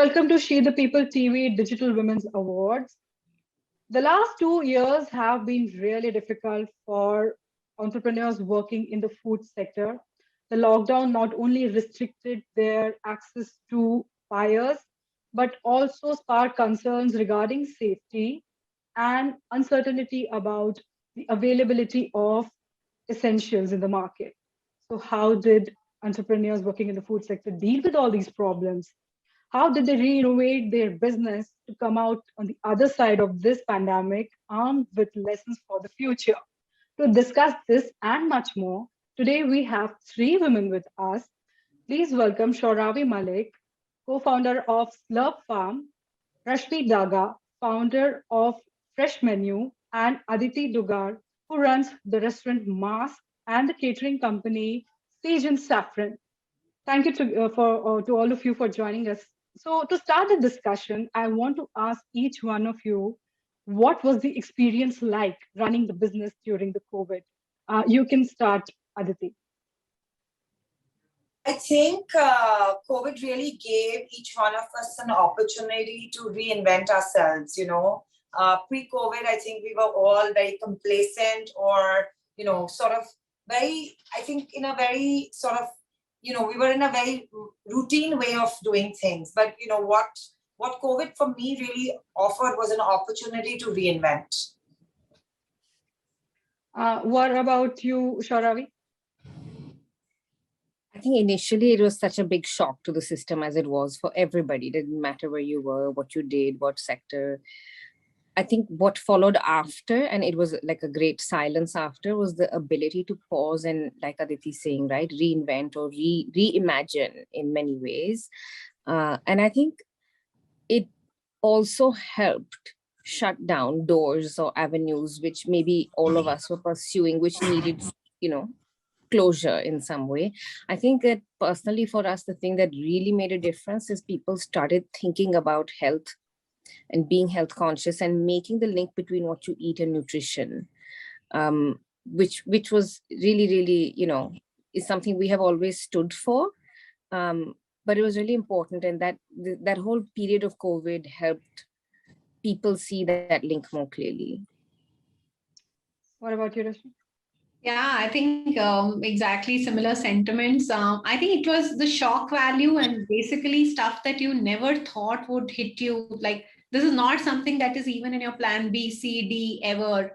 welcome to She the People TV Digital Women's Awards. The last 2 years have been really difficult for entrepreneurs working in the food sector. The lockdown not only restricted their access to buyers, but also sparked concerns regarding safety and uncertainty about the availability of essentials in the market. So, how did entrepreneurs working in the food sector deal with all these problems? How did they renovate their business to come out on the other side of this pandemic armed with lessons for the future? To discuss this and much more, today we have three women with us. Please welcome Shauravi Malik, co-founder of Slurrpfarm, Rashmi Daga, founder of Fresh Menu, and Aditi Dugar, who runs the restaurant Masque and the catering company Sage and Saffron. Thank you to all of you for joining us. So to start the discussion, I want to ask each one of you, what was the experience like running the business during the COVID? You can start, Aditi. I think COVID really gave each one of us an opportunity to reinvent ourselves, Pre-COVID, I think we were all very complacent or, sort of very, I think in a very sort of, we were in a very routine way of doing things. But, what COVID for me really offered was an opportunity to reinvent. What about you, Shauravi? I think initially it was such a big shock to the system as it was for everybody. It didn't matter where you were, what you did, what sector. I think what followed after, and it was like a great silence after, was the ability to pause and, like Aditi saying, right, reinvent or reimagine in many ways. And I think it also helped shut down doors or avenues which maybe all of us were pursuing, which needed, closure in some way. I think that personally for us, the thing that really made a difference is people started thinking about health and being health conscious and making the link between what you eat and nutrition, which was really, is something we have always stood for. But it was really important. And that whole period of COVID helped people see that link more clearly. What about you, Rashmi? Yeah, I think exactly similar sentiments. I think it was the shock value and basically stuff that you never thought would hit you. Like, this is not something that is even in your plan B, C, D ever.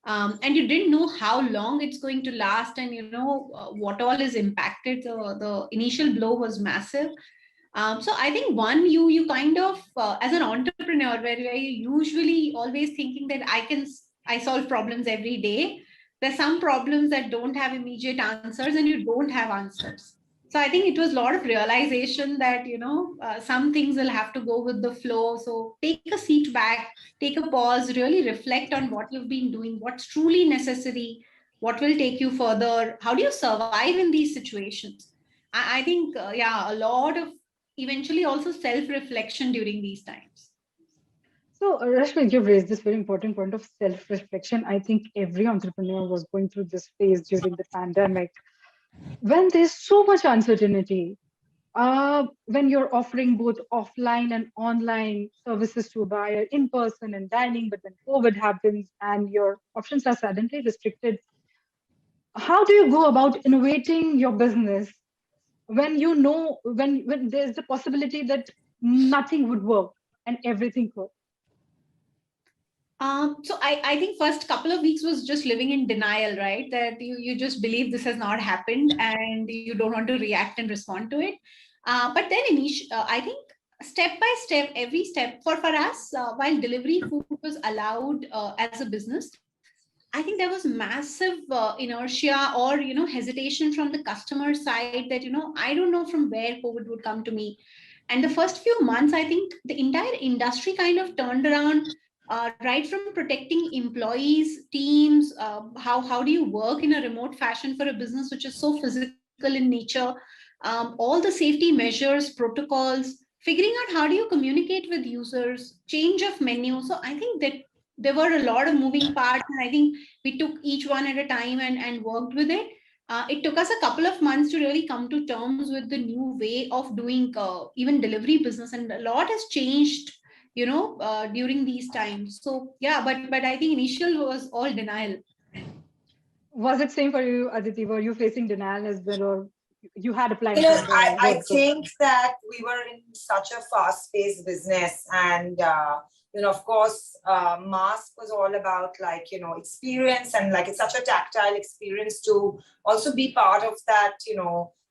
And you didn't know how long it's going to last and, what all is impacted. The initial blow was massive. So I think you kind of, as an entrepreneur, where you're usually always thinking that I solve problems every day. There's some problems that don't have immediate answers and you don't have answers. So I think it was a lot of realization that, some things will have to go with the flow. So take a seat back, take a pause, really reflect on what you've been doing, what's truly necessary, what will take you further. How do you survive in these situations? I think, a lot of eventually also self-reflection during these times. So, Rashmi, you've raised this very important point of self-reflection. I think every entrepreneur was going through this phase during the pandemic. When there's so much uncertainty, when you're offering both offline and online services to a buyer in person and dining, but then COVID happens and your options are suddenly restricted, how do you go about innovating your business when when there's the possibility that nothing would work and everything could? So I think first couple of weeks was just living in denial, right? That you just believe this has not happened and you don't want to react and respond to it. But then I think step by step, every step for us, while delivery food was allowed as a business, I think there was massive inertia or, hesitation from the customer side that, I don't know from where COVID would come to me. And the first few months, I think the entire industry kind of turned around. Right from protecting employees, teams, how do you work in a remote fashion for a business which is so physical in nature, all the safety measures, protocols, figuring out how do you communicate with users, change of menu. So I think that there were a lot of moving parts and I think we took each one at a time and worked with it. it took us a couple of months to really come to terms with the new way of doing even delivery business, and a lot has changed, during these times. So yeah, but I think initial was all denial. Was it same for you, Aditi? Were you facing denial as well, or you had a plan You know, from the I word go? think that we were in such a fast-paced business, and of course, Masque was all about like experience, and like it's such a tactile experience to also be part of that.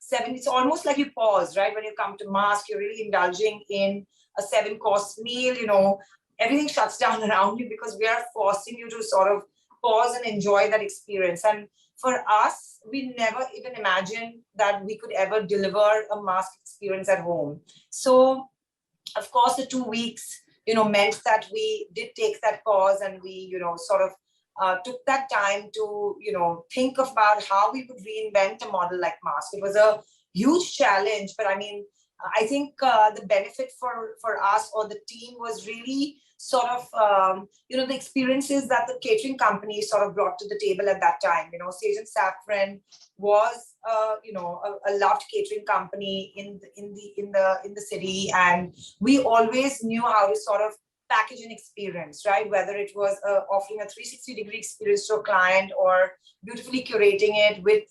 Seven. It's almost like you pause, right? When you come to Masque, you're really indulging in a 7-course meal. Everything shuts down around you because we are forcing you to sort of pause and enjoy that experience. And for us, we never even imagined that we could ever deliver a Masque experience at home. So, of course, the 2 weeks, meant that we did take that pause, and we, sort of took that time to, think about how we would reinvent a model like Masque. It was a huge challenge, but I mean, I think the benefit for us or the team was really sort of the experiences that the catering company sort of brought to the table at that time. Sage and Saffron was a loved catering company in the city, and we always knew how to sort of package an experience, right? Whether it was offering a 360-degree experience to a client or beautifully curating it with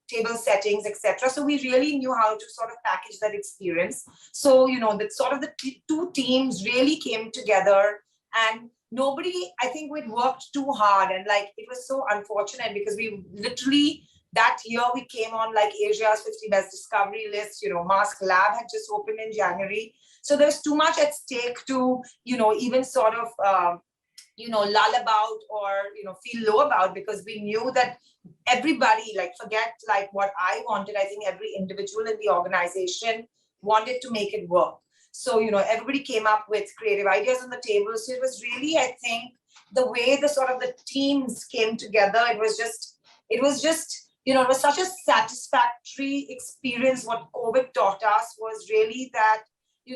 table settings, etc. So we really knew how to sort of package that experience. So that sort of the two teams really came together, and I think we'd worked too hard, and like it was so unfortunate because we literally that year we came on like Asia's 50 best discovery list. Masque Lab had just opened in January, so there's too much at stake to even sort of lull about or feel low about, because we knew that everybody, like, forget like what I wanted, I think every individual in the organization wanted to make it work. So everybody came up with creative ideas on the table. So it was really, I think, the way the sort of the teams came together, it was just it was such a satisfactory experience. What COVID taught us was really that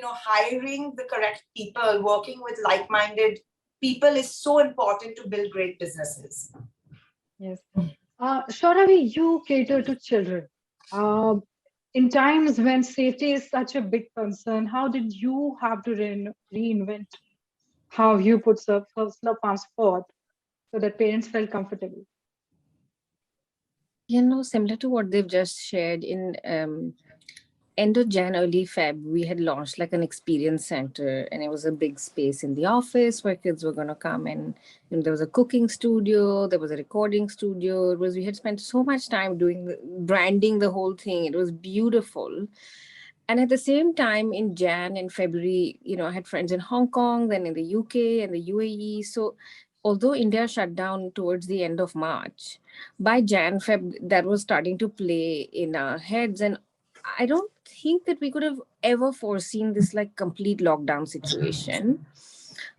hiring the correct people, working with like-minded people is so important to build great businesses. Yes. Shauravi, you cater to children. Uh, in times when safety is such a big concern, how did you have to reinvent how you put Slurrpfarms forth so that parents felt comfortable? Similar to what they've just shared, in end of Jan, early Feb, we had launched like an experience center, and it was a big space in the office where kids were going to come, and there was a cooking studio, there was a recording studio. We had spent so much time branding the whole thing. It was beautiful. And at the same time, in Jan and February, I had friends in Hong Kong, then in the UK and the UAE. So although India shut down towards the end of March, by Jan, Feb, that was starting to play in our heads. And I don't think that we could have ever foreseen this like complete lockdown situation.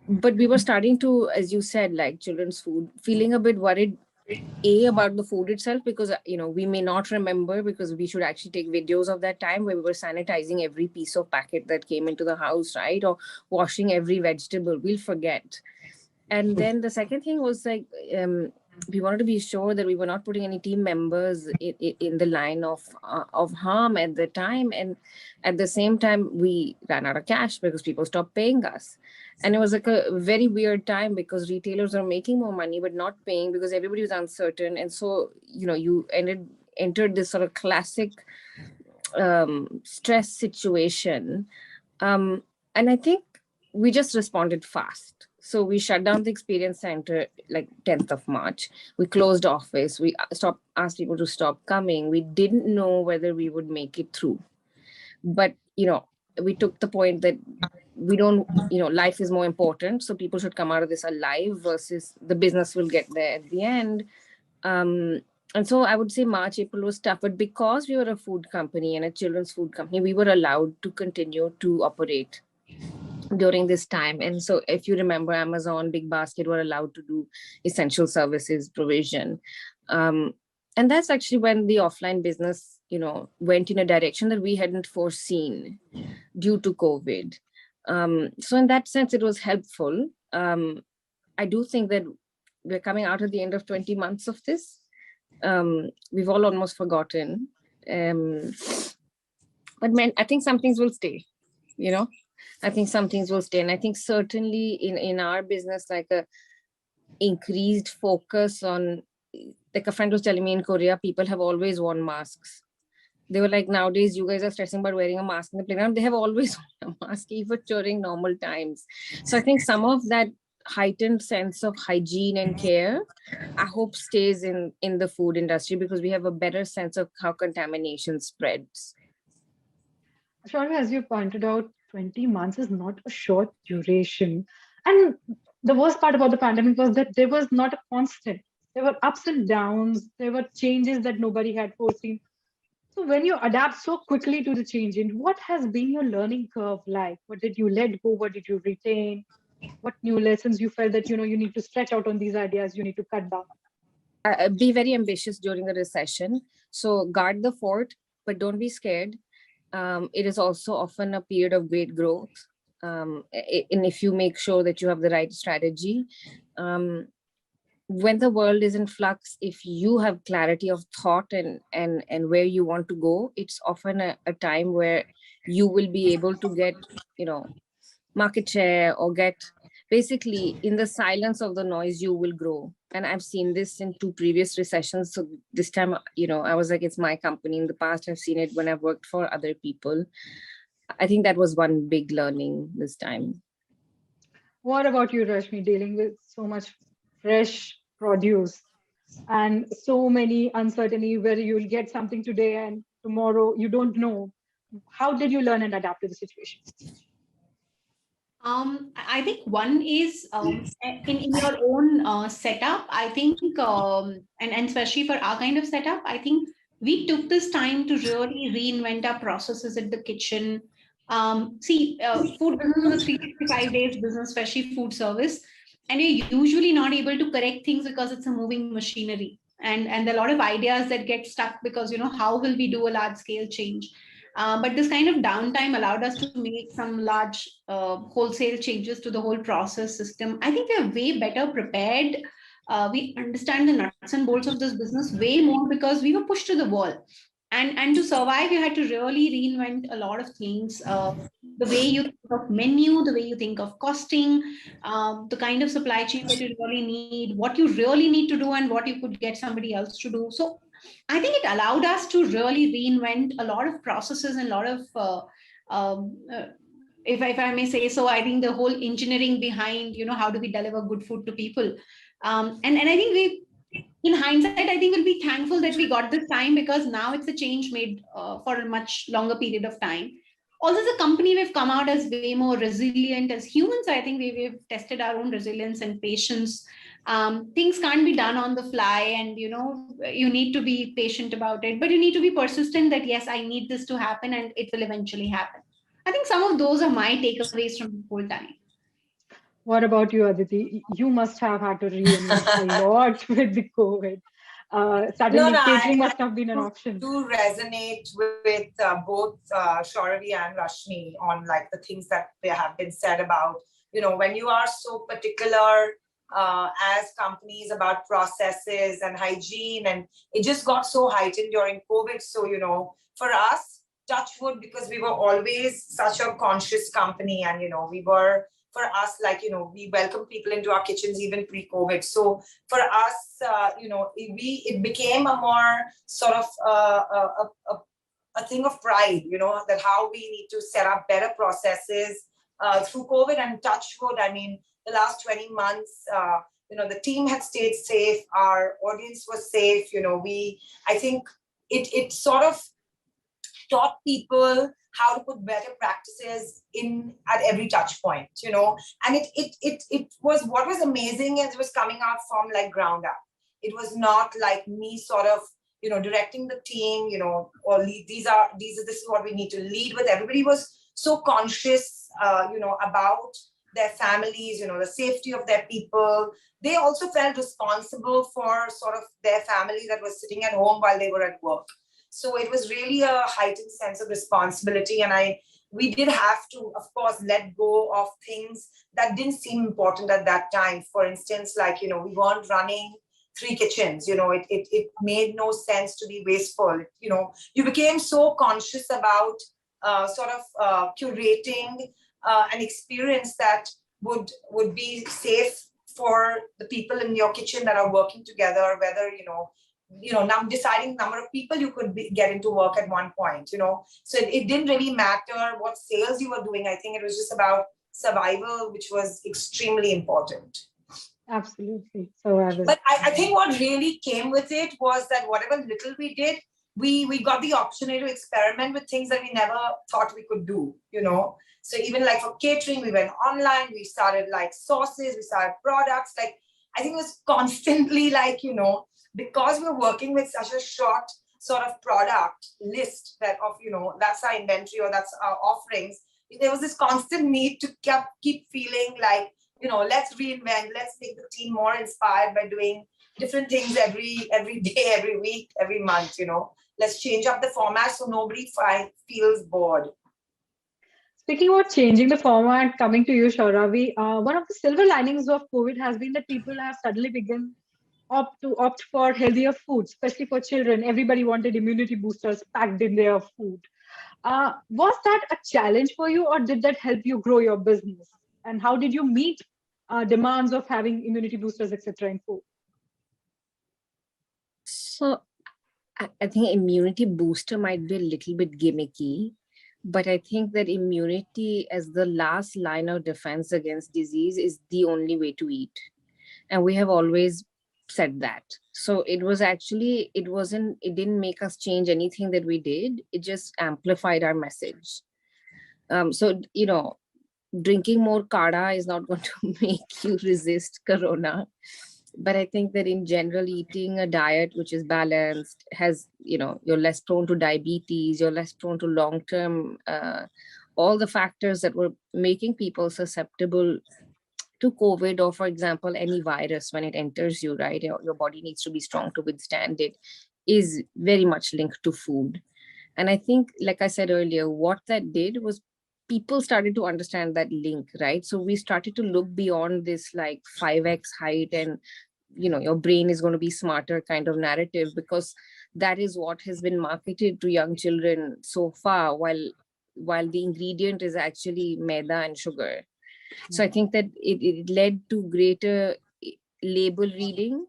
But we were starting to, as you said, like children's food, feeling a bit worried about the food itself, because we may not remember, because we should actually take videos of that time where we were sanitizing every piece of packet that came into the house, right? Or washing every vegetable. We'll forget. And then the second thing was like, we wanted to be sure that we were not putting any team members in the line of harm at the time. And at the same time, we ran out of cash because people stopped paying us. And it was like a very weird time, because retailers are making more money but not paying because everybody was uncertain. And so, you entered this sort of classic stress situation. And I think we just responded fast. So we shut down the experience center like 10th of March. We closed office. We asked people to stop coming. We didn't know whether we would make it through. But, we took the point that we don't, life is more important. So people should come out of this alive versus the business will get there at the end. And so I would say March, April was tough. But because we were a food company and a children's food company, we were allowed to continue to operate during this time. And so if you remember, Amazon, Big Basket were allowed to do essential services provision. And that's actually when the offline business, went in a direction that we hadn't foreseen due to COVID. So in that sense, it was helpful. I do think that we're coming out at the end of 20 months of this. we've all almost forgotten. But man, I think some things will stay, you know. I think some things will stay. And I think certainly in our business, like a increased focus on, like a friend was telling me in Korea, people have always worn masks. They were like, nowadays you guys are stressing about wearing a mask in the playground. They have always worn a mask, even during normal times. So I think some of that heightened sense of hygiene and care, I hope stays in the food industry, because we have a better sense of how contamination spreads. Shauravi, as you pointed out, 20 months is not a short duration. And the worst part about the pandemic was that there was not a constant. There were ups and downs, there were changes that nobody had foreseen. So when you adapt so quickly to the changing, what has been your learning curve like? What did you let go? What did you retain? What new lessons you felt that you need to stretch out on these ideas, you need to cut down? Be very ambitious during a recession. So guard the fort, but don't be scared. It is also often a period of great growth. And if you make sure that you have the right strategy, when the world is in flux, if you have clarity of thought and where you want to go, it's often a time where you will be able to get, market share, or get, basically in the silence of the noise, you will grow. And I've seen this in 2 previous recessions. So this time, I was like, it's my company. In the past, I've seen it when I've worked for other people. I think that was one big learning this time. What about you, Rashmi, dealing with so much fresh produce and so many uncertainty where you'll get something today and tomorrow you don't know? How did you learn and adapt to the situation? I think one is in your own setup. I think, and especially for our kind of setup, I think we took this time to really reinvent our processes at the kitchen. Food business is a 365 days business, especially food service, and you're usually not able to correct things because it's a moving machinery, and there are a lot of ideas that get stuck because how will we do a large scale change. But this kind of downtime allowed us to make some large wholesale changes to the whole process system. I think we are way better prepared. We understand the nuts and bolts of this business way more because we were pushed to the wall. And to survive, you had to really reinvent a lot of things. The way you think of menu, the way you think of costing, the kind of supply chain that you really need, what you really need to do, and what you could get somebody else to do. So I think it allowed us to really reinvent a lot of processes and a lot of, if I may say so, I think the whole engineering behind, how do we deliver good food to people? And I think in hindsight, I think we'll be thankful that we got this time, because now it's a change made for a much longer period of time. Also, as a company, we've come out as way more resilient. As humans, I think we've tested our own resilience and patience. Things can't be done on the fly, and you need to be patient about it, but you need to be persistent that yes, I need this to happen and it will eventually happen. I think some of those are my takeaways from the whole time. What about you, Aditi? You must have had to reinvent a lot with the COVID. Suddenly, catering must have been an option. Do resonate with both Shauravi and Rashmi on like the things that have been said about, when you are so particular as companies about processes and hygiene, and it just got so heightened during COVID. So, for us, touch wood, because we were always such a conscious company, and, we were, for us, like, we welcome people into our kitchens even pre-COVID. So for us, it became a more sort of a thing of pride, that how we need to set up better processes through COVID. And touch wood, I mean, the last 20 months, the team had stayed safe, our audience was safe. I think it sort of taught people how to put better practices in at every touch point, and it was, what was amazing is it was coming out from like ground up. It was not like me sort of, directing the team, or lead, this is what we need to lead with. Everybody was so conscious, about their families, the safety of their people. They also felt responsible for sort of their family that was sitting at home while they were at work. So it was really a heightened sense of responsibility. And we did have to, of course, let go of things that didn't seem important at that time. For instance, like, we weren't running 3 kitchens. It made no sense to be wasteful. You became so conscious about curating an experience that would be safe for the people in your kitchen that are working together, whether, deciding the number of people you could get into work at one point, So it didn't really matter what sales you were doing. I think it was just about survival, which was extremely important. Absolutely. So But I think what really came with it was that whatever little we did, we got the opportunity to experiment with things that we never thought we could do, So even like for catering, we went online, we started like sauces, we started products. Like, I think it was constantly like, because we're working with such a short sort of product list that's our inventory or that's our offerings. There was this constant need to keep feeling like, let's reinvent, let's make the team more inspired by doing different things every day, every week, every month, Let's change up the format so nobody feels bored. Speaking about changing the format, coming to you, Shauravi, one of the silver linings of COVID has been that people have suddenly begun opt for healthier food, especially for children. Everybody wanted immunity boosters packed in their food. Was that a challenge for you, or did that help you grow your business? And how did you meet demands of having immunity boosters, etc., in food? So I think immunity booster might be a little bit gimmicky, but I think that immunity as the last line of defense against disease is the only way to eat. And we have always said that. So it didn't make us change anything that we did. It just amplified our message. So, drinking more kada is not going to make you resist corona. But I think that in general, eating a diet which is balanced you're less prone to diabetes, you're less prone to long-term, all the factors that were making people susceptible to COVID, or for example, any virus when it enters you, right? Your body needs to be strong to withstand it, is very much linked to food. And I think, like I said earlier, what that did was people started to understand that link, right? So we started to look beyond this like 5x height and, your brain is going to be smarter kind of narrative, because that is what has been marketed to young children so far, while the ingredient is actually maida and sugar. So I think that it led to greater label reading,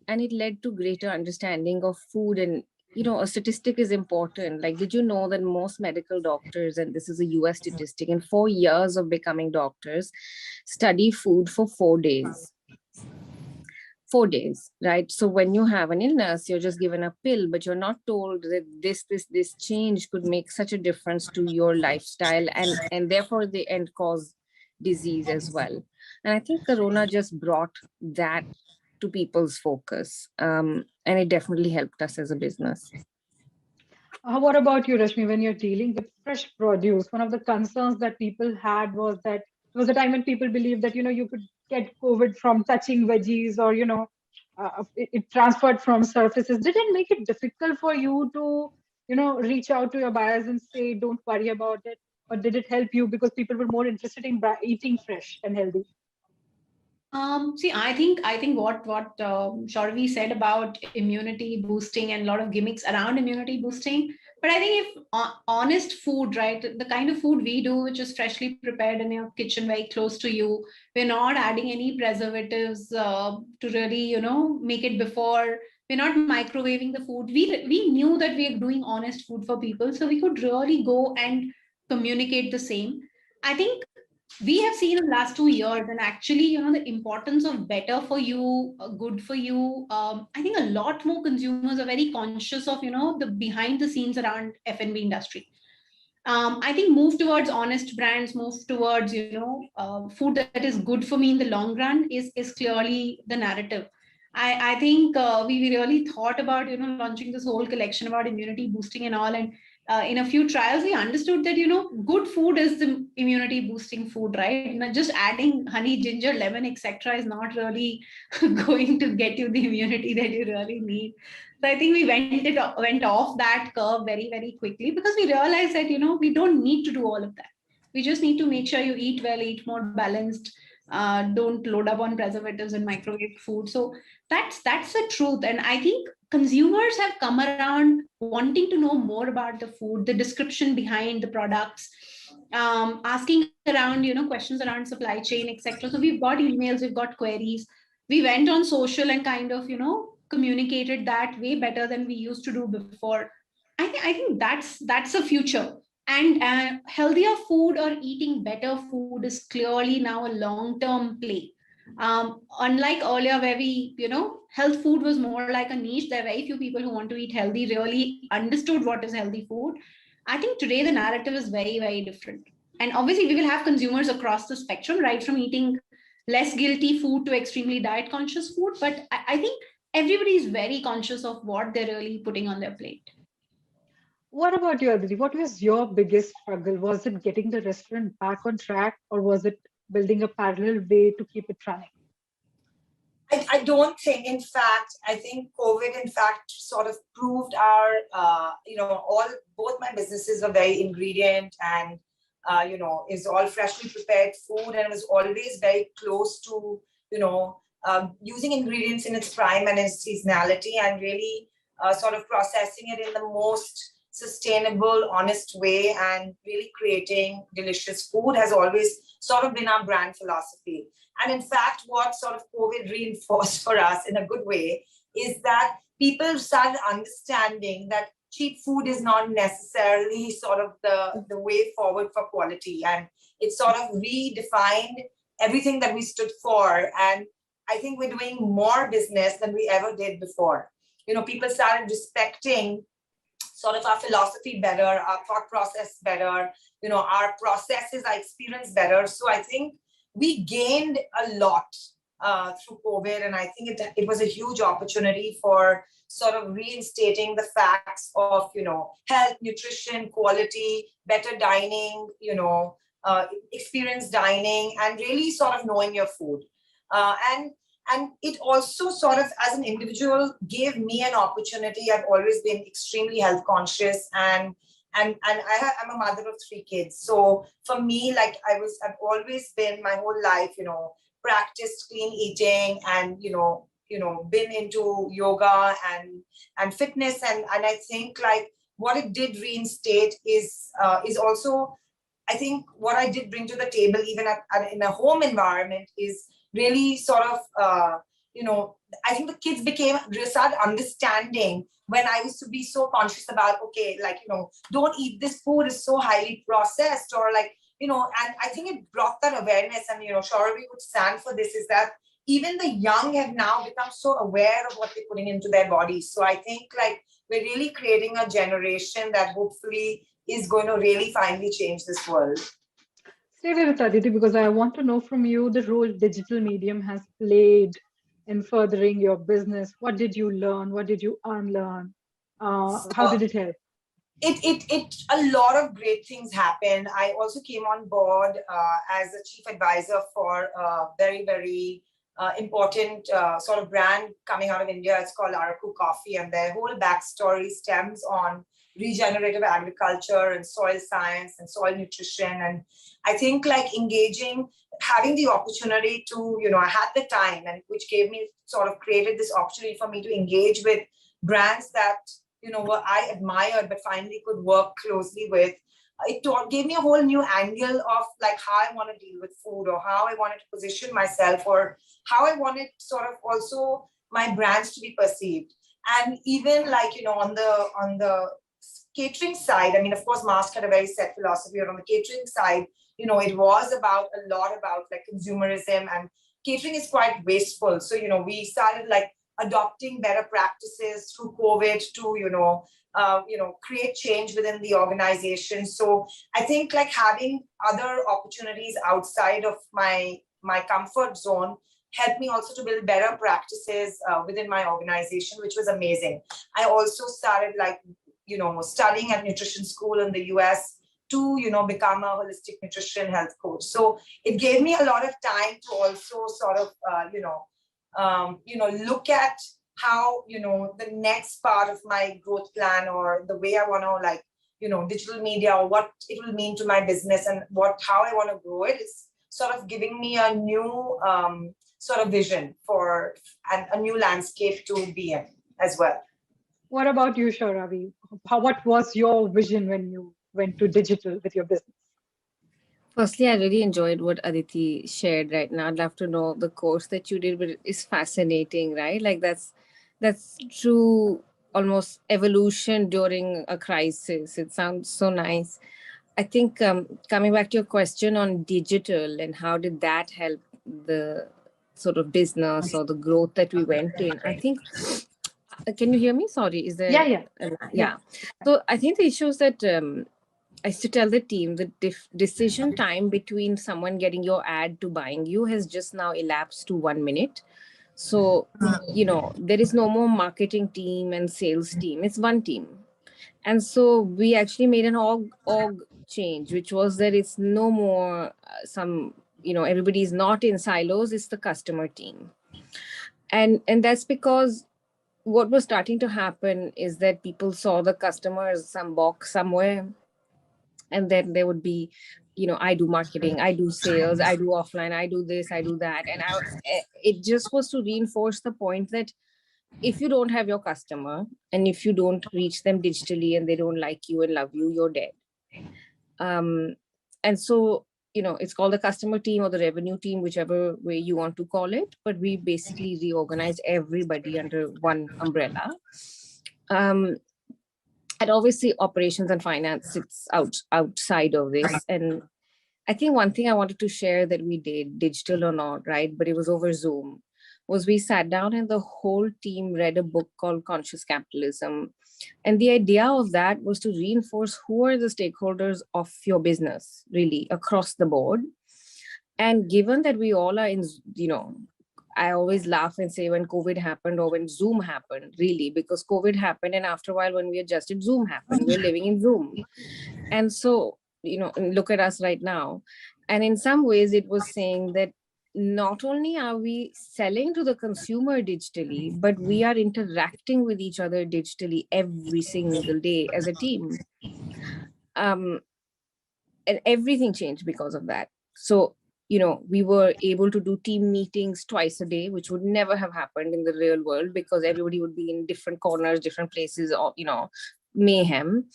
and it led to greater understanding of food. And, a statistic is important. Like, did you know that most medical doctors, and this is a US statistic, in 4 years of becoming doctors, study food for 4 days? 4 days, right? So when you have an illness, you're just given a pill, but you're not told that this change could make such a difference to your lifestyle and therefore the end cause disease as well. And I think corona just brought that to people's focus, and it definitely helped us as a business. What about you, Rashmi? When you're dealing with fresh produce, one of the concerns that people had was that there was a time when people believed that you could get COVID from touching veggies, or it transferred from surfaces. Did it make it difficult for you to reach out to your buyers and say don't worry about it, or did it help you because people were more interested in eating fresh and healthy? See, I think what Shauravi said about immunity boosting and a lot of gimmicks around immunity boosting. But I think if honest food, right, the kind of food we do, which is freshly prepared in your kitchen, very close to you, we're not adding any preservatives to really, make it before. We're not microwaving the food. We knew that we are doing honest food for people, so we could really go and communicate the same. I think we have seen in the last 2 years, and actually, the importance of better for you, good for you. I think a lot more consumers are very conscious of, the behind the scenes around F&B industry. I think move towards honest brands, move towards, food that is good for me in the long run is clearly the narrative. I think we really thought about, launching this whole collection about immunity boosting and all. And in a few trials, we understood that, good food is the immunity boosting food, right? Not just adding honey, ginger, lemon, etc. is not really going to get you the immunity that you really need. So I think we went off that curve very, very quickly, because we realized that, we don't need to do all of that. We just need to make sure you eat well, eat more balanced, don't load up on preservatives and microwave food. So that's the truth. And I think consumers have come around wanting to know more about the food, the description behind the products, asking around, questions around supply chain, etc. So we've got emails, we've got queries. We went on social and kind of, communicated that way better than we used to do before. I think that's a future. And healthier food or eating better food is clearly now a long-term play. Unlike earlier, where health food was more like a niche. There are very few people who want to eat healthy, really understood what is healthy food. I think today the narrative is very, very different. And obviously, we will have consumers across the spectrum, right from eating less guilty food to extremely diet conscious food. But I think everybody is very conscious of what they're really putting on their plate. What about you, Aditi? What was your biggest struggle? Was it getting the restaurant back on track, or was it building a parallel way to keep it running? I don't think, in fact, I think COVID, in fact, sort of proved both my businesses are very ingredient and, is all freshly prepared food, and it was always very close to, using ingredients in its prime and its seasonality, and really sort of processing it in the most sustainable, honest way, and really creating delicious food has always sort of been our brand philosophy. And in fact, what sort of COVID reinforced for us in a good way is that people started understanding that cheap food is not necessarily sort of the way forward for quality. And it sort of redefined everything that we stood for. And I think we're doing more business than we ever did before. People started respecting sort of our philosophy better, our thought process better, our processes, our experience better. So I think we gained a lot through COVID, and I think it was a huge opportunity for sort of reinstating the facts of, health, nutrition, quality, better dining, experience dining, and really sort of knowing your food. And it also sort of, as an individual, gave me an opportunity. I've always been extremely health conscious, and I'm a mother of 3 kids. So for me, like I've always been my whole life, practiced clean eating, and been into yoga and fitness, and I think like what it did reinstate is also, I think what I did bring to the table, even in a home environment, is really sort of, I think the kids started understanding when I used to be so conscious about, okay, like, don't eat this food, is so highly processed, or like, and I think it brought that awareness, and, Shauravi would stand for this, is that even the young have now become so aware of what they're putting into their bodies. So I think like we're really creating a generation that hopefully is going to really finally change this world. Stay with Aditi, because I want to know from you the role digital medium has played in furthering your business. What did you learn? What did you unlearn? How did it help? It a lot of great things happened. I also came on board as a chief advisor for a very, very important sort of brand coming out of India. It's called Araku Coffee, and their whole backstory stems on regenerative agriculture and soil science and soil nutrition. And I think like having the opportunity to, I had the time, and which gave me sort of created this opportunity for me to engage with brands that, I admired, but finally could work closely with. It gave me a whole new angle of like how I want to deal with food, or how I wanted to position myself, or how I wanted sort of also my brands to be perceived. And even like, on the catering side, I mean, of course, Masque had a very set philosophy, but on the catering side, it was a lot about like consumerism, and catering is quite wasteful. So, we started like adopting better practices through COVID to, create change within the organization. So I think like having other opportunities outside of my comfort zone helped me also to build better practices within my organization, which was amazing. I also started like, studying at nutrition school in the US to, become a holistic nutrition health coach. So it gave me a lot of time to also sort of, look at how, the next part of my growth plan, or the way I want to digital media, or what it will mean to my business, and how I want to grow it, is sort of giving me a new sort of vision for a new landscape to be in as well. What about you, Shauravi? What was your vision when you went to digital with your business? Firstly, I really enjoyed what Aditi shared right now. I'd love to know the course that you did, but it's fascinating, right? Like that's true almost evolution during a crisis. It sounds so nice. I think coming back to your question on digital and how did that help the sort of business or the growth that we went in, I think, can you hear me? Sorry, is Yeah, there? yeah, Yeah. So I think the issue is that I used to tell the team the decision time between someone getting your ad to buying you has just now elapsed to 1 minute. So, there is no more marketing team and sales team. It's one team. And so we actually made an org change, which was that it's no more everybody is not in silos, it's the customer team. And that's because what was starting to happen is that people saw the customer as some box somewhere, and then there would be, I do marketing, I do sales, I do offline, I do this, I do that. And it just was to reinforce the point that if you don't have your customer and if you don't reach them digitally and they don't like you and love you, you're dead. And so, it's called the customer team or the revenue team, whichever way you want to call it. But we basically reorganized everybody under one umbrella. And obviously operations and finance sits outside of this. And I think one thing I wanted to share that we did, digital or not, right, but it was over Zoom, was we sat down and the whole team read a book called Conscious Capitalism. And the idea of that was to reinforce who are the stakeholders of your business, really, across the board. And given that we all are in, I always laugh and say when COVID happened or when Zoom happened, really, because COVID happened and after a while when we adjusted, Zoom happened. We're living in Zoom. And so, look at us right now. And in some ways it was saying that not only are we selling to the consumer digitally, but we are interacting with each other digitally every single day as a team. And everything changed because of that. So, we were able to do team meetings twice a day, which would never have happened in the real world because everybody would be in different corners, different places, or, mayhem.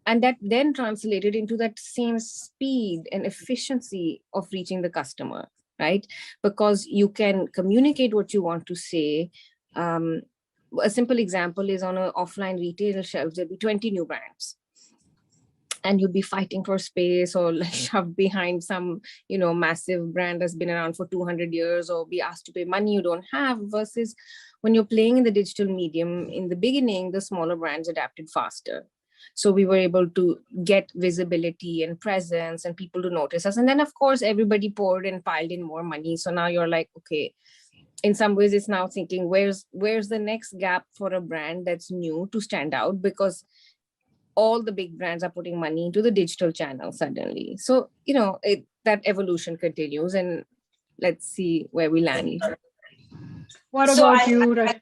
And that then translated into that same speed and efficiency of reaching the customer, right? Because you can communicate what you want to say. A simple example is on an offline retail shelf, there'll be 20 new brands. And you'd be fighting for space or like shoved behind some, massive brand that's been around for 200 years or be asked to pay money you don't have, versus when you're playing in the digital medium, in the beginning, the smaller brands adapted faster. So we were able to get visibility and presence and people to notice us. And then, of course, everybody poured and piled in more money. So now you're like, okay, in some ways it's now thinking, where's the next gap for a brand that's new to stand out? Because all the big brands are putting money into the digital channel suddenly. So, that evolution continues and let's see where we land. What So about you, I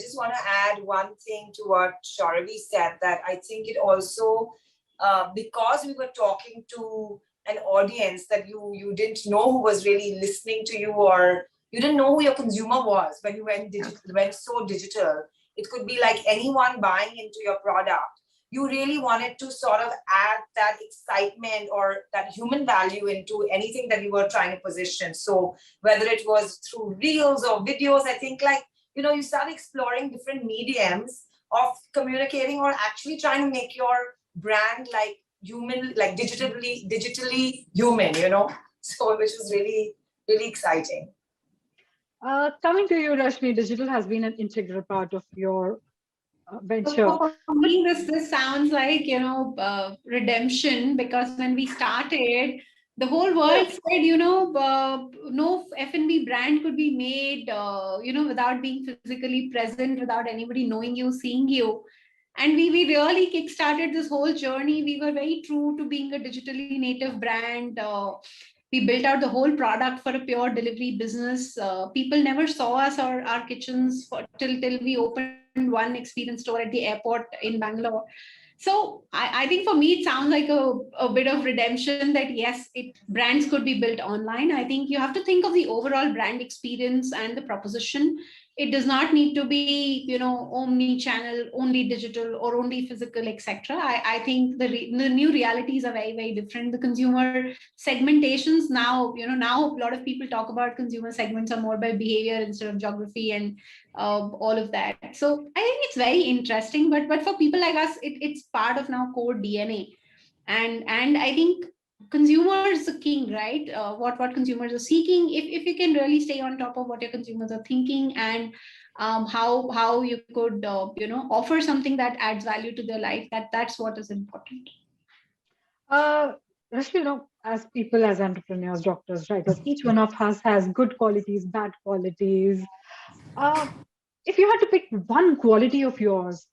just want to add one thing to what Shauravi said, that I think it also, because we were talking to an audience that you didn't know who was really listening to you, or you didn't know who your consumer was when you went so digital. It could be like anyone buying into your product. You really wanted to sort of add that excitement or that human value into anything that you were trying to position. So whether it was through reels or videos, I think you start exploring different mediums of communicating or actually trying to make your brand like human, like digitally human, so which was really, really exciting. Coming to you, Rashmi, digital has been an integral part of your venture. So for me, this sounds like redemption, because when we started, the whole world said no F&B brand could be made without being physically present, without anybody knowing you, seeing you. And we really kickstarted this whole journey. We were very true to being a digitally native brand. We built out the whole product for a pure delivery business. People never saw us or our kitchens till we opened one experience store at the airport in Bangalore. So I think for me, it sounds like a bit of redemption that yes, brands could be built online. I think you have to think of the overall brand experience and the proposition. It does not need to be, omni-channel, only digital or only physical, etc. I think the new realities are very, very different. The consumer segmentations now, now a lot of people talk about consumer segments are more by behavior instead of geography and all of that. So I think it's very interesting, but for people like us, it's part of now core DNA, and I think consumers are king, right? What consumers are seeking. If you can really stay on top of what your consumers are thinking, and how you could offer something that adds value to their life, that's what is important. Uh, Rashmi, as people, as entrepreneurs, doctors, writers, each one of us has good qualities, bad qualities. Uh, if you had to pick one quality of yours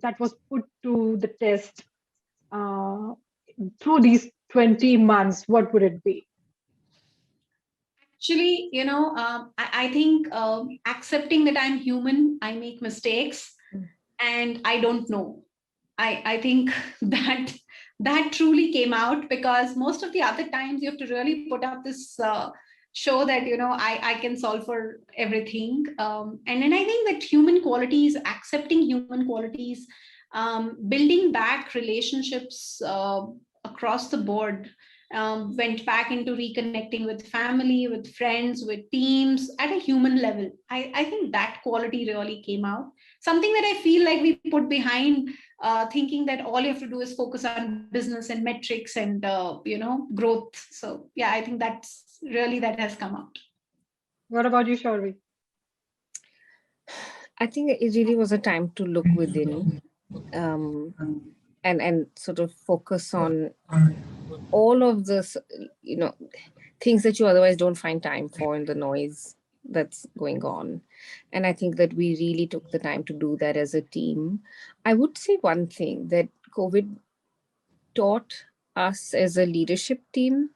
that was put to the test uh, through these 20 months, what would it be? Actually, I think accepting that I'm human, I make mistakes, and I don't know. I think that truly came out, because most of the other times you have to really put up this show that I can solve for everything, and then I think that human qualities, accepting human qualities, building back relationships across the board, went back into reconnecting with family, with friends, with teams at a human level. I think that quality really came out. Something that I feel like we put behind, thinking that all you have to do is focus on business and metrics and growth. So yeah, I think that's really that has come out. What about you, Shauravi? I think it really was a time to look within, and sort of focus on all of this, things that you otherwise don't find time for in the noise that's going on. And I think that we really took the time to do that as a team. I would say one thing that COVID taught us as a leadership team,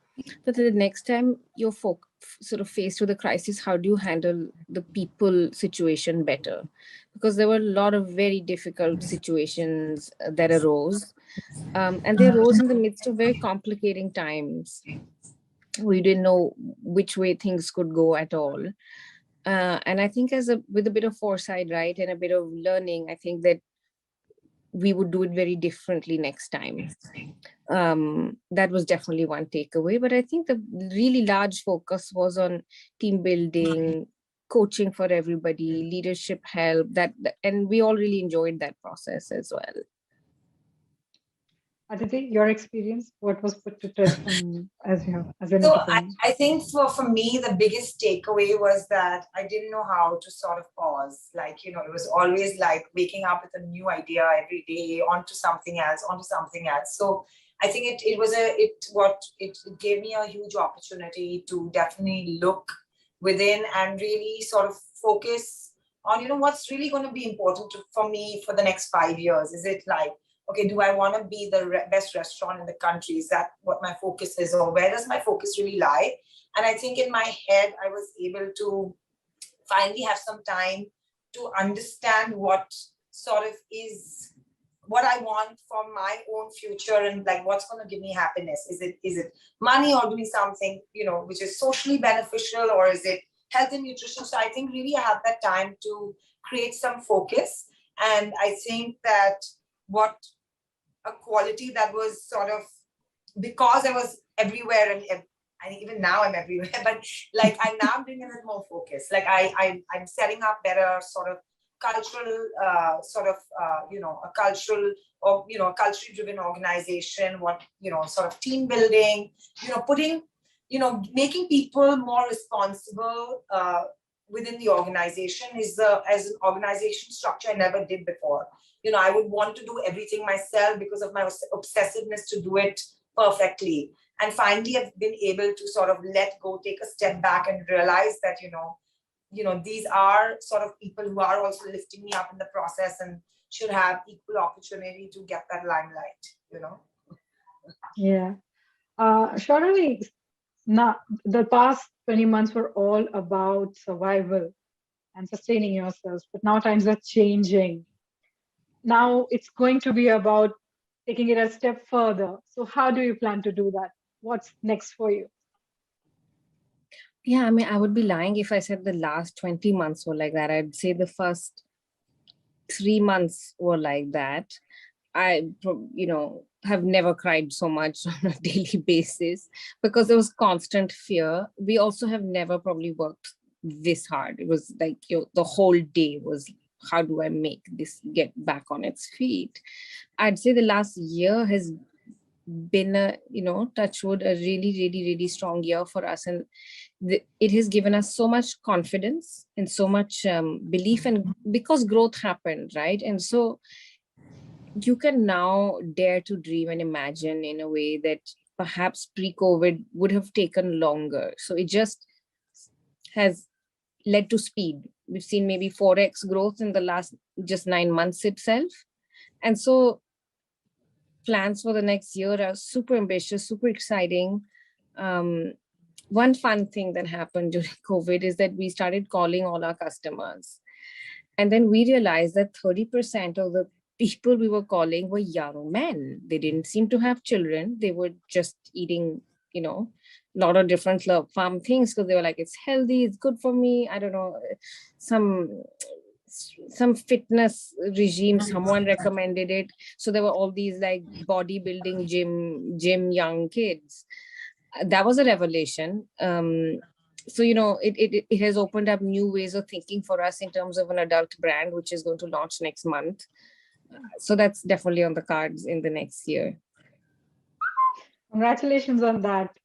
that the next time you're sort of faced with a crisis, how do you handle the people situation better? Because there were a lot of very difficult situations that arose, and they arose in the midst of very complicating times. We didn't know which way things could go at all. And I think with a bit of foresight, right, and a bit of learning, I think that we would do it very differently next time. That was definitely one takeaway. But I think the really large focus was on team building, coaching for everybody, leadership help, and we all really enjoyed that process as well. Aditi, your experience, what was put to test as an So entrepreneur? I think for me, the biggest takeaway was that I didn't know how to sort of pause. Like, it was always like waking up with a new idea every day, onto something else. So I think it gave me a huge opportunity to definitely look within and really sort of focus on, what's really going to be important for me for the next 5 years. Is it like, okay, do I want to be the best restaurant in the country? Is that what my focus is? Or where does my focus really lie? And I think in my head, I was able to finally have some time to understand what sort of is what I want for my own future, and like what's going to give me happiness. Is it money, or doing something, which is socially beneficial, or is it health and nutrition? So I think really I had that time to create some focus. And I think that what a quality that was sort of, because I was everywhere, and I think even now I'm everywhere, but like I'm now bringing a little more focus. Like I'm setting up better sort of cultural, a cultural or, culturally driven organization, sort of team building, putting, making people more responsible within the organization as an organization structure I never did before. I would want to do everything myself because of my obsessiveness to do it perfectly. And finally, I've been able to sort of let go, take a step back, and realize that, these are sort of people who are also lifting me up in the process and should have equal opportunity to get that limelight. Yeah. Shauravi, now the past 20 months were all about survival and sustaining yourselves, but now times are changing. Now it's going to be about taking it a step further. So how do you plan to do that? What's next for you? Yeah, I mean, I would be lying if I said the last 20 months were like that. I'd say the first 3 months were like that. Have never cried so much on a daily basis because there was constant fear. We also have never probably worked this hard. It was like the whole day was, how do I make this get back on its feet? I'd say the last year has been touch wood, a really, really, really strong year for us. And it has given us so much confidence and so much belief, and because growth happened, right? And so you can now dare to dream and imagine in a way that perhaps pre-COVID would have taken longer. So it just has led to speed. We've seen maybe 4x growth in the last just 9 months itself. And so plans for the next year are super ambitious, super exciting. One fun thing that happened during COVID is that we started calling all our customers. And then we realized that 30% of the people we were calling were young men. They didn't seem to have children. They were just eating, a lot of different Slurrpfarm things because they were like, it's healthy, it's good for me. I don't know, some fitness regime, someone recommended it. So there were all these like bodybuilding gym young kids. That was a revelation. So it has opened up new ways of thinking for us in terms of an adult brand, which is going to launch next month. So that's definitely on the cards in the next year. Congratulations on that.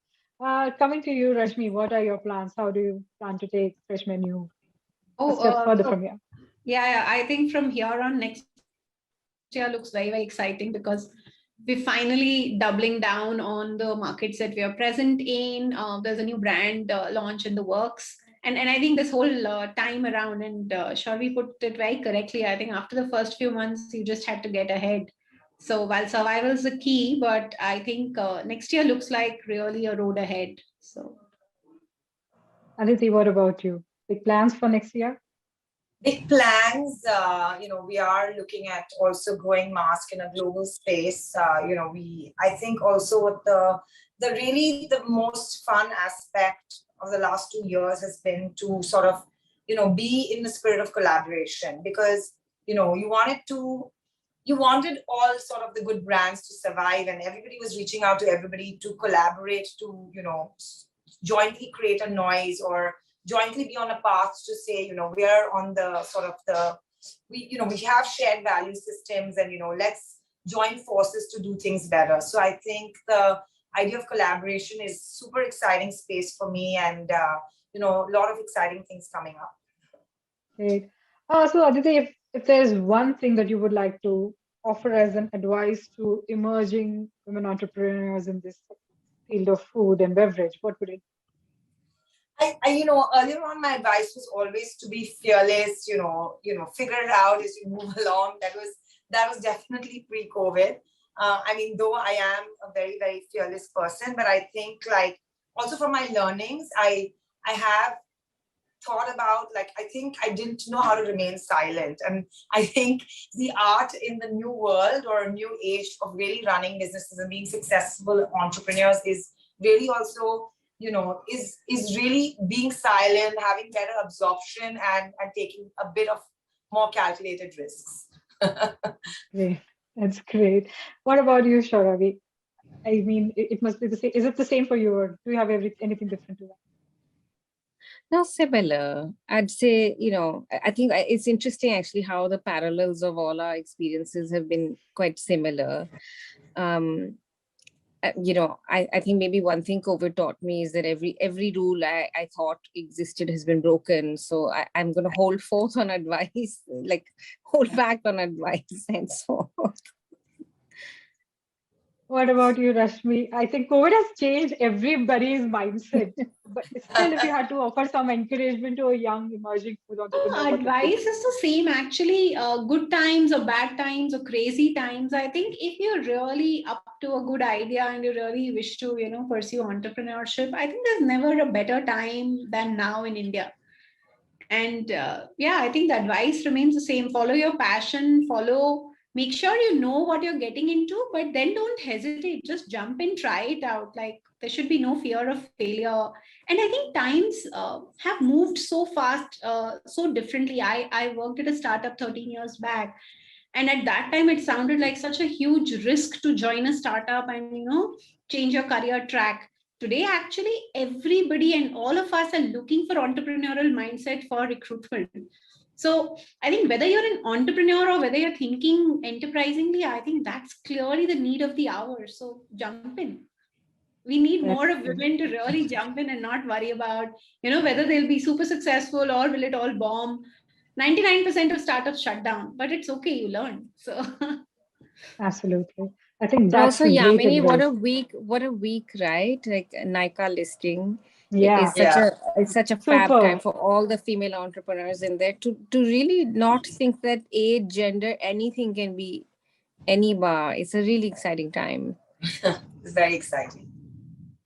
Coming to you, Rashmi, what are your plans? How do you plan to take Fresh Menu a step further from here? Yeah, I think from here on, next year looks very, very exciting because we're finally doubling down on the markets that we are present in. There's a new brand launch in the works. And I think this whole time around, and Shauravi put it very correctly, I think after the first few months, you just had to get ahead. So while survival is the key, but I think next year looks like really a road ahead. So Aditi, what about you? Big plans for next year? Big plans. We are looking at also growing Masque in a global space. I think also what the most fun aspect of the last 2 years has been to sort of, be in the spirit of collaboration, because, you wanted all sort of the good brands to survive, and everybody was reaching out to everybody to collaborate, to, jointly create a noise or jointly be on a path to say, we are on the sort of we have shared value systems, and, let's join forces to do things better. So I think the idea of collaboration is super exciting space for me, and, a lot of exciting things coming up. Great. So Aditi, if there's one thing that you would like to offer as an advice to emerging women entrepreneurs in this field of food and beverage, what would it be? Earlier on, my advice was always to be fearless, figure it out as you move along. That was definitely pre-COVID. Though I am a very, very fearless person, but I think like also from my learnings, I have thought about, like, I think I didn't know how to remain silent. And I think the art in the new world or new age of really running businesses and being successful entrepreneurs is really also, is really being silent, having better absorption, and taking a bit of more calculated risks. Great. That's great. What about you, Shauravi? I mean, it must be the same. Is it the same for you, or do you have anything different to that? No, similar. I'd say, I think it's interesting actually how the parallels of all our experiences have been quite similar. I think maybe one thing COVID taught me is that every rule I thought existed has been broken. So I'm going to hold forth on advice, like hold back on advice and so on. What about you, Rashmi? I think COVID has changed everybody's mindset. But still, if you had to offer some encouragement to a young emerging food entrepreneur, advice is the same actually. Good times or bad times or crazy times. I think if you're really up to a good idea and you really wish to, pursue entrepreneurship, I think there's never a better time than now in India. And I think the advice remains the same. Follow your passion, follow make sure you know what you're getting into, but then don't hesitate. Just jump in, try it out. Like, there should be no fear of failure. And I think times have moved so fast, so differently. I worked at a startup 13 years back. And at that time, it sounded like such a huge risk to join a startup and, change your career track. Today, actually, everybody and all of us are looking for entrepreneurial mindset for recruitment. So I think whether you're an entrepreneur or whether you're thinking enterprisingly, I think that's clearly the need of the hour. So jump in. We need more of women to really jump in and not worry about, whether they'll be super successful or will it all bomb. 99% of startups shut down, but it's okay, you learn. So Absolutely. I think And that's also, great Yamini, advice. what a week, right? Like Nika listing Yeah, Yeah. it's such a fab time super. for all the female entrepreneurs in there to really not think that age, gender, anything can be any bar. It's a really exciting time. It's very exciting.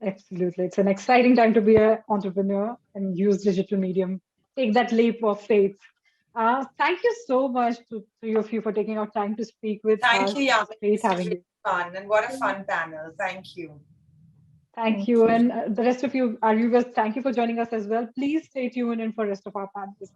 Absolutely. It's an exciting time to be an entrepreneur and use digital medium. Take that leap of faith. Thank you so much to three of you for taking our time to speak with Thank us. you, It was Yamini. great This was having really you. fun. And what a fun panel. Thank you. Thank Thank you. you. And the rest of you, our viewers, thank you for joining us as well. Please stay tuned in for the rest of our panels.